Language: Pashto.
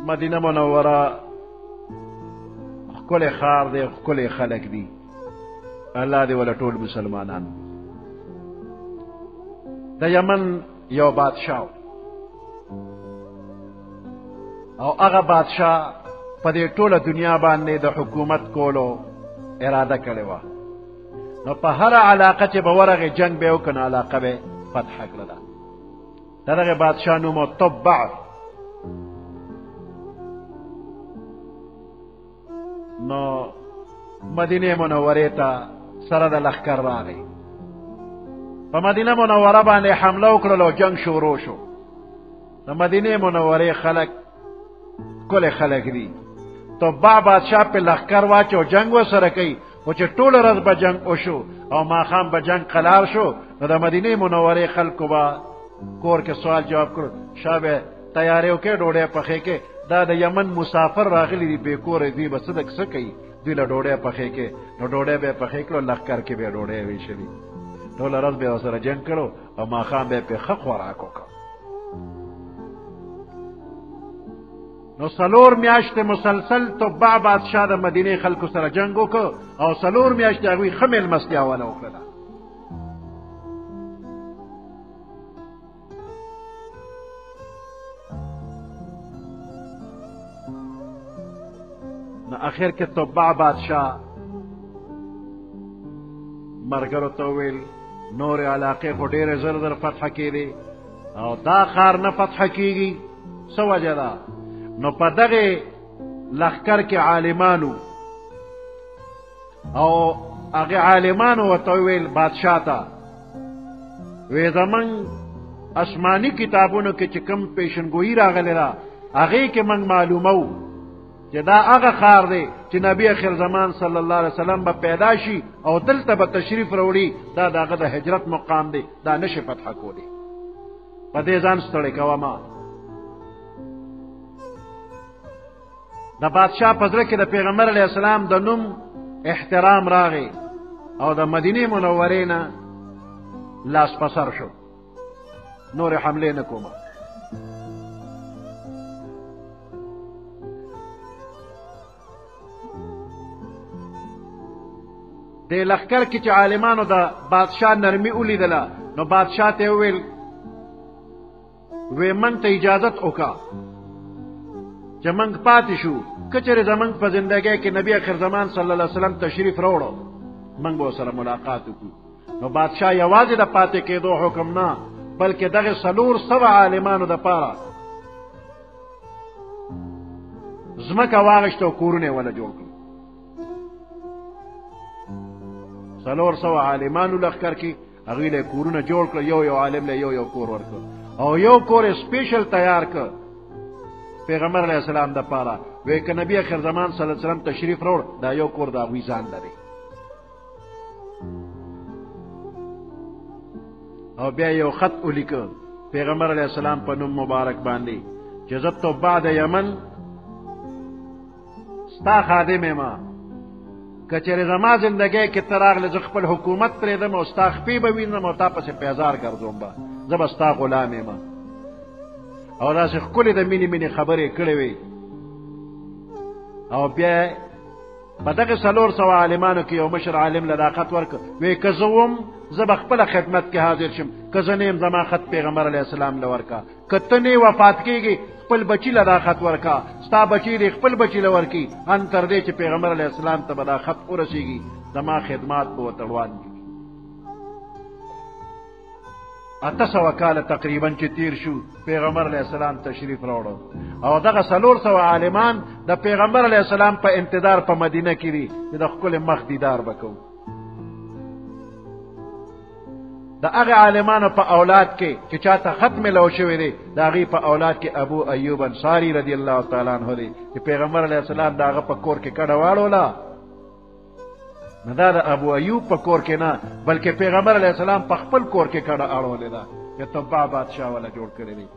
مدینه منوره ښکلی ښار دی، ښکلی خلک دي. الله دې وله ټول مسلمانان. د یمن یو بادشاه او هغه بادشاه په دې ټوله دنیا باندې د حکومت کولو اراده کړې وه. نو په هره علاقه چې به ورغې جنگ به یې وکړ، نو علاقه به یې فتح کړله. د دغې بادشاه نوم و تبع. نو مدینه منورې ته سره د لښکر راغی. په مدینه منوره باندې حمله وکړل او جنگ شروع شو. د مدینه منورې خلک ښکلي خلک دي. تبع بادشاه په لښکر واچو جنگ ورسره کوي، خو چې ټوله ورځ به جنگ وشو او ماښام به جنگ قلار شو، نو د مدینې منورې خلکو به کور کې سوال جواب کړو، شا به تیارې وکړې، ډوډۍ پخې کې. دا د یمن مسافر راغلي دي بې کوره، دوی به څه کوي، دوی له ډوډۍ پخې کې. نو ډوډۍ به یې پخې کړو، لښکر کې به یې ډوډۍ ویشلي. ټوله ورځ به یې ورسره جنګ کړو او ماښام به یې پرې ښه خوراک وکړ. نو 4 میاشتې مسلسل تبع بادشاه د مدینې خلکو سره جنگ وکړ او 4 میاشتې هغوی ښه مېلمستیا ونه وکړله. نو اخر کې تبع بادشاه ملګرو ته وویل نورې علاقې خو ډېرې زر زر فتح کېدې او دا ښار نه فتح کېږي، څه وجه ده؟ نو په دغې لښکر کې عالمانو او هغې عالمانو ورته وویل بادشاه ته، وی زمونږ آسماني کتابونو کې چې کوم پیشنګویي راغلې ده هغې کې موږ معلومو چې دا هغه ښار دی چې نبی اخر زمان صلی الله علیه وسلم به پیدا شي او دلته به تشریف راوړي. دا د هغه د هجرت مقام دی، دا نشي فتح کولی. په دې ځان ستړی کوه ما. د بادشاه په زړه کې د پیغمبر علیه السلام د نوم احترام راغی او د مدینې منورې نه لاس پسر شو، نور حملې نه کومه. د لښکر کې چې عالمانو د بادشاه نرمي ولیدله، نو بادشاه ته وویل وی موږ ته اجازت وکړه چې موږ پاتې شو، که چېرې زموږ په زندګۍ کې نبی اخر زمان صلی الله علیه وسلم تشریف راوړو موږ به ورسره ملاقات وکړو. نو بادشاه یوازې د پاتې کېدو حکم نه، بلکې دغه 400 عالمانو دپاره ځمکه واغېسته او کورونه یې وله جوړ کړل. 400 عالمانو لښکر کې هغوی له کورونه جوړ کړل، یو عالم له یو کور ورکړ او یو کور یې سپیشل تیار کړ پیغمبر علیه السلام دپاره. وی که نبی اخر زمان صلی الله علیه وسلم تشریف راوړ، دا یو کور د هغوی ځان لري. او بیا یو خط ولیکه پیغمبر علیه السلام په نوم مبارک باندې چې زه تبع د یمن ستا خادم یم، که چېرې زما زندګۍ کې ته راغلې زه خپل حکومت پرېږدم او ستا خپې به وینم او تا پسې پیزار ګرځوم به، زه به ستا غلام یم. او داسې ښکلې د مینې خبرې کړې وې. او بیا په دغه 400 عالمانو کې یو مشر عالم له دا خط ورکړ، وی که زه وم زه به خپله خدمت کې حاضر شم، که زه نه یم زما خط پیغمبر علیه السلام له ورکړه، که ته نه وفات کېږي خپل بچي له دا خط ورکړه، ستا بچي دې خپل بچي له ورکړي، ان تر دې چې پیغمبر علیه السلام ته به دا خط ورسېږي زما خدمات به ورته روان وي. 800 کاله تقریبا چې تیر شو پیغمبر علیه السلام تشریف راوړو او دغه 400 عالمان د پیغمبر علیه السلام په انتظار په مدینه کې دي چې د ښکلي مخ دیدار به کوو. د هغه عالمانو په اولاد کې چې چاته خط ملو شوی دی د هغې په اولاد کې ابو ایوب انصاري رضی الله تعالی عنه دی چې پیغمبر علیه السلام د هغه په کور کې کډه واړوله. نو دا د ابو ایوب په کور کې نه بلکې پیغمبر علیه السلام په خپل کور کې کډه اړولې ده چې تبع بادشاه وله جوړ کړی دی.